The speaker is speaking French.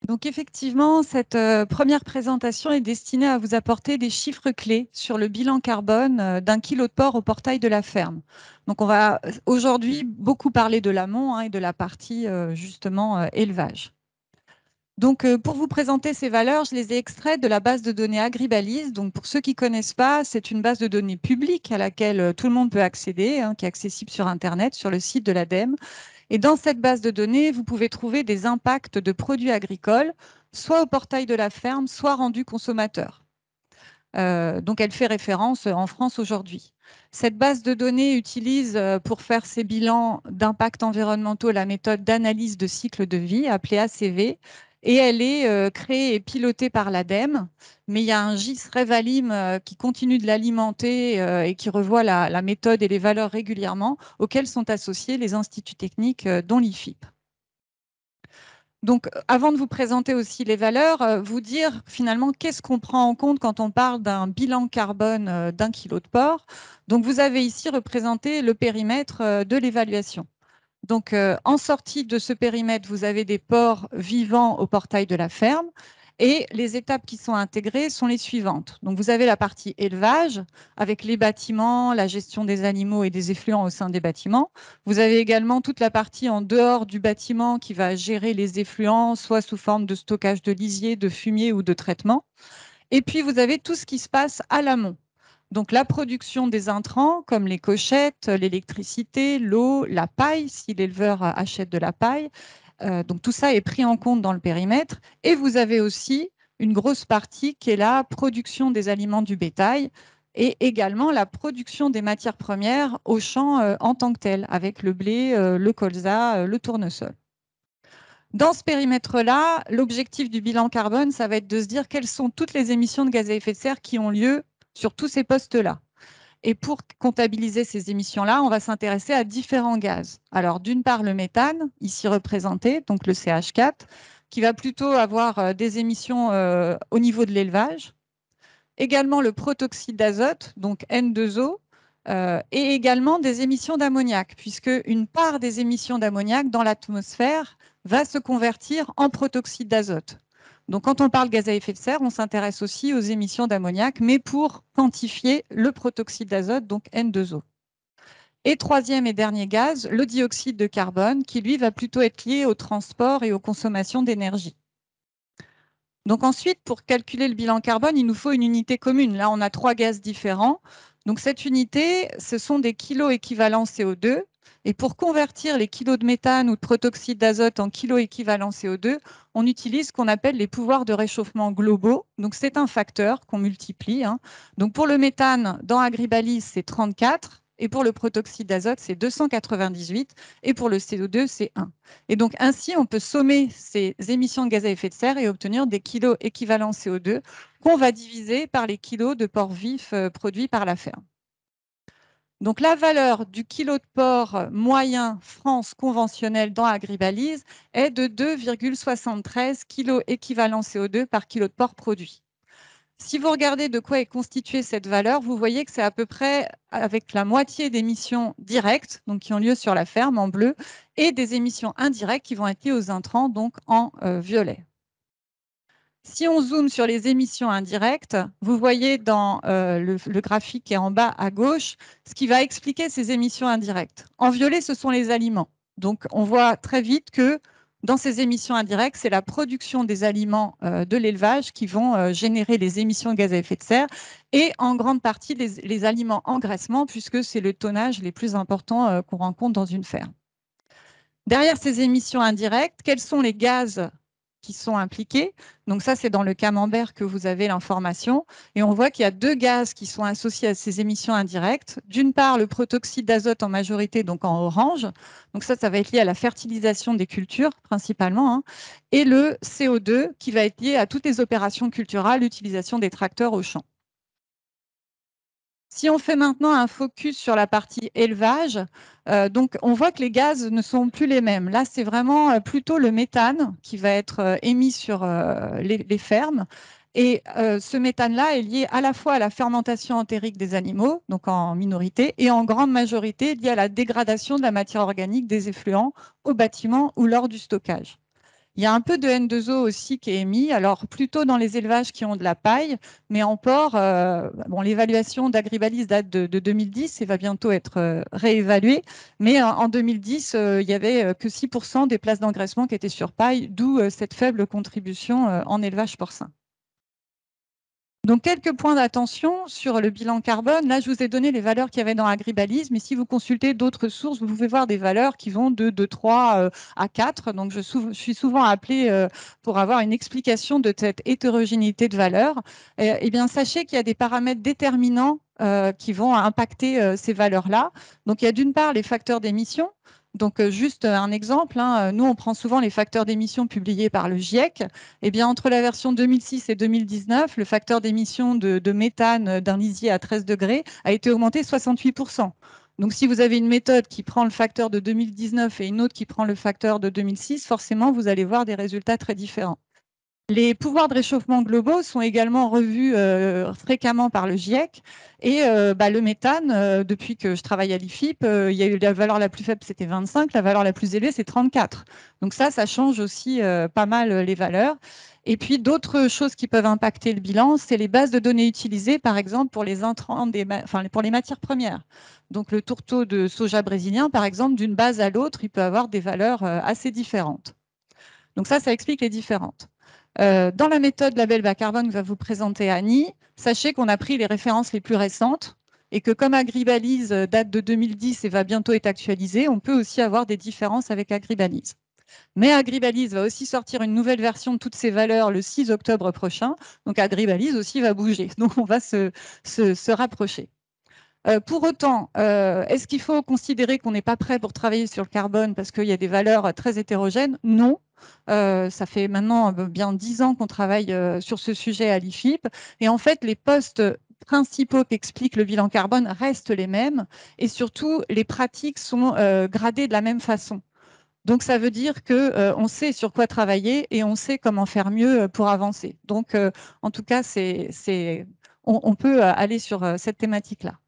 Donc effectivement, cette première présentation est destinée à vous apporter des chiffres clés sur le bilan carbone d'un kilo de porc au portail de la ferme. Donc on va aujourd'hui beaucoup parler de l'amont et de la partie justement élevage. Donc pour vous présenter ces valeurs, je les ai extraites de la base de données Agribalise. Donc pour ceux qui ne connaissent pas, c'est une base de données publique à laquelle tout le monde peut accéder, qui est accessible sur Internet, sur le site de l'ADEME. Et dans cette base de données, vous pouvez trouver des impacts de produits agricoles, soit au portail de la ferme, soit rendus consommateurs. Donc, elle fait référence en France aujourd'hui. Cette base de données utilise pour faire ses bilans d'impact environnementaux la méthode d'analyse de cycle de vie, appelée ACV, et elle est créée et pilotée par l'ADEME, mais il y a un GIS Revalim qui continue de l'alimenter et qui revoit la méthode et les valeurs régulièrement, auxquelles sont associés les instituts techniques, dont l'IFIP. Donc, avant de vous présenter aussi les valeurs, vous dire finalement qu'est-ce qu'on prend en compte quand on parle d'un bilan carbone d'un kilo de porc. Donc, vous avez ici représenté le périmètre de l'évaluation. Donc, en sortie de ce périmètre, vous avez des porcs vivants au portail de la ferme. Et les étapes qui sont intégrées sont les suivantes. Donc, vous avez la partie élevage avec les bâtiments, la gestion des animaux et des effluents au sein des bâtiments. Vous avez également toute la partie en dehors du bâtiment qui va gérer les effluents, soit sous forme de stockage de lisier, de fumier ou de traitement. Et puis, vous avez tout ce qui se passe à l'amont. Donc, la production des intrants, comme les cochettes, l'électricité, l'eau, la paille, si l'éleveur achète de la paille. Donc, tout ça est pris en compte dans le périmètre. Et vous avez aussi une grosse partie qui est la production des aliments du bétail et également la production des matières premières au champ en tant que tel, avec le blé, le colza, le tournesol. Dans ce périmètre-là, l'objectif du bilan carbone, ça va être de se dire quelles sont toutes les émissions de gaz à effet de serre qui ont lieu sur tous ces postes-là. Et pour comptabiliser ces émissions-là, on va s'intéresser à différents gaz. Alors, d'une part, le méthane, ici représenté, donc le CH4, qui va plutôt avoir des émissions au niveau de l'élevage. Également le protoxyde d'azote, donc N2O, et également des émissions d'ammoniac, puisque une part des émissions d'ammoniac dans l'atmosphère va se convertir en protoxyde d'azote. Donc, quand on parle gaz à effet de serre, on s'intéresse aussi aux émissions d'ammoniac, mais pour quantifier le protoxyde d'azote, donc N2O. Et troisième et dernier gaz, le dioxyde de carbone, qui lui va plutôt être lié au transport et aux consommations d'énergie. Donc ensuite, pour calculer le bilan carbone, il nous faut une unité commune. Là, on a 3 gaz différents. Donc cette unité, ce sont des kilos équivalents CO2. Et pour convertir les kilos de méthane ou de protoxyde d'azote en kilos équivalents CO2, on utilise ce qu'on appelle les pouvoirs de réchauffement globaux. Donc c'est un facteur qu'on multiplie. Donc pour le méthane, dans Agribalise, c'est 34. Et pour le protoxyde d'azote, c'est 298. Et pour le CO2, c'est 1. Et donc, ainsi, on peut sommer ces émissions de gaz à effet de serre et obtenir des kilos équivalents CO2 qu'on va diviser par les kilos de porc vif produits par la ferme. Donc, la valeur du kilo de porc moyen France conventionnel dans Agribalise est de 2,73 kilos équivalents CO2 par kilo de porc produit. Si vous regardez de quoi est constituée cette valeur, vous voyez que c'est à peu près avec la moitié d'émissions directes, donc qui ont lieu sur la ferme en bleu, et des émissions indirectes qui vont être liées aux intrants, donc en violet. Si on zoome sur les émissions indirectes, vous voyez dans le graphique qui est en bas à gauche, ce qui va expliquer ces émissions indirectes. En violet, ce sont les aliments. Donc, on voit très vite que dans ces émissions indirectes, c'est la production des aliments de l'élevage qui vont générer les émissions de gaz à effet de serre et en grande partie les aliments engraissement, puisque c'est le tonnage les plus importants qu'on rencontre dans une ferme. Derrière ces émissions indirectes, quels sont les gaz qui sont impliqués? Donc ça, c'est dans le camembert que vous avez l'information. Et on voit qu'il y a 2 gaz qui sont associés à ces émissions indirectes. D'une part, le protoxyde d'azote en majorité, donc en orange. Donc ça va être lié à la fertilisation des cultures principalement. Et le CO2 qui va être lié à toutes les opérations culturales, l'utilisation des tracteurs au champ. Si on fait maintenant un focus sur la partie élevage, donc on voit que les gaz ne sont plus les mêmes. Là, c'est vraiment plutôt le méthane qui va être émis sur les fermes. Et ce méthane-là est lié à la fois à la fermentation entérique des animaux, donc en minorité, et en grande majorité lié à la dégradation de la matière organique des effluents au bâtiment ou lors du stockage. Il y a un peu de N2O aussi qui est émis, alors plutôt dans les élevages qui ont de la paille, mais en porc, bon, l'évaluation d'Agribalis date de 2010 et va bientôt être réévaluée, mais en 2010, il n'y avait que 6% des places d'engraissement qui étaient sur paille, d'où cette faible contribution en élevage porcin. Donc, quelques points d'attention sur le bilan carbone. Là, je vous ai donné les valeurs qu'il y avait dans Agribalis, mais si vous consultez d'autres sources, vous pouvez voir des valeurs qui vont de 3 à 4. Donc, je suis souvent appelée pour avoir une explication de cette hétérogénéité de valeurs. Eh bien, sachez qu'il y a des paramètres déterminants qui vont impacter ces valeurs-là. Donc, il y a d'une part les facteurs d'émission. Donc, juste un exemple, hein, nous, on prend souvent les facteurs d'émission publiés par le GIEC. Eh bien, entre la version 2006 et 2019, le facteur d'émission de méthane d'un lisier à 13 degrés a été augmenté 68%. Donc, si vous avez une méthode qui prend le facteur de 2019 et une autre qui prend le facteur de 2006, forcément, vous allez voir des résultats très différents. Les pouvoirs de réchauffement globaux sont également revus fréquemment par le GIEC. Et le méthane, depuis que je travaille à l'IFIP, il y a eu la valeur la plus faible, c'était 25, la valeur la plus élevée, c'est 34. Donc ça change aussi pas mal les valeurs. Et puis d'autres choses qui peuvent impacter le bilan, c'est les bases de données utilisées, par exemple, pour les intrants, pour les matières premières. Donc le tourteau de soja brésilien, par exemple, d'une base à l'autre, il peut avoir des valeurs assez différentes. Donc ça explique les différentes. Dans la méthode label bas carbone que va vous présenter Annie, sachez qu'on a pris les références les plus récentes et que comme Agribalis date de 2010 et va bientôt être actualisée, on peut aussi avoir des différences avec Agribalis. Mais Agribalis va aussi sortir une nouvelle version de toutes ces valeurs le 6 octobre prochain. Donc Agribalis aussi va bouger. Donc on va se rapprocher. Pour autant, est-ce qu'il faut considérer qu'on n'est pas prêt pour travailler sur le carbone parce qu'il y a des valeurs très hétérogènes? Non. Ça fait maintenant bien 10 ans qu'on travaille sur ce sujet à l'IFIP. Et en fait, les postes principaux qui expliquent le bilan carbone restent les mêmes. Et surtout, les pratiques sont gradées de la même façon. Donc, ça veut dire qu'on sait sur quoi travailler et on sait comment faire mieux pour avancer. Donc, en tout cas, on peut aller sur cette thématique-là.